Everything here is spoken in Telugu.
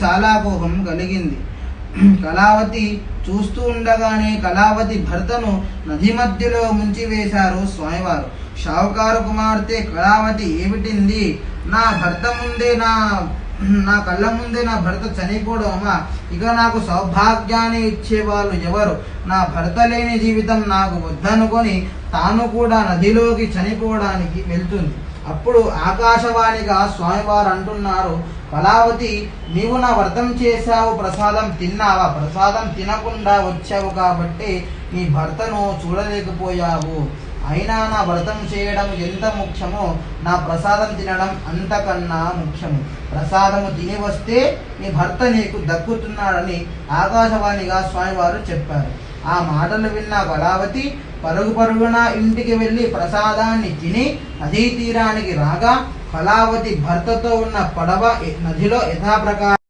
చాలా కోపం కలిగింది. కళావతి చూస్తూ ఉండగానే కళావతి భర్తను నది మధ్యలో ముంచివేశారు స్వామివారు. షావుకారు కుమార్తె కళావతి ఏమిటింది? నా భర్త ముందే నా కళ్ళ ముందే నా భర్త చనిపోవడం అమ్మా, ఇక నాకు సౌభాగ్యాన్ని ఇచ్చేవాళ్ళు ఎవరు? నా భర్త లేని జీవితం నాకు వద్దనుకొని తాను కూడా నదిలోకి చనిపోవడానికి వెళ్తుంది. అప్పుడు ఆకాశవాణిగా స్వామివారు అంటున్నారు, కళావతి, నీవు నా వ్రతం చేశావు, ప్రసాదం తిన్నావా? ప్రసాదం తినకుండా వచ్చావు కాబట్టి నీ భర్తను చూడలేకపోయావు. అయినా నా వ్రతం చేయడం ఎంత ముఖ్యమో నా ప్రసాదం తినడం అంతకన్నా ముఖ్యము. ప్రసాదము తిని వస్తే నీ భర్త నీకు దక్కుతున్నాడని ఆకాశవాణిగా స్వామివారు చెప్పారు. ఆ మాటలు విన్న కళావతి పరుగున ఇంటికి వెళ్ళి ప్రసాదాన్ని తిని నదీ తీరానికి రాగా కళావతి భర్తతో ఉన్న పడవ నదిలో యథాప్రకారం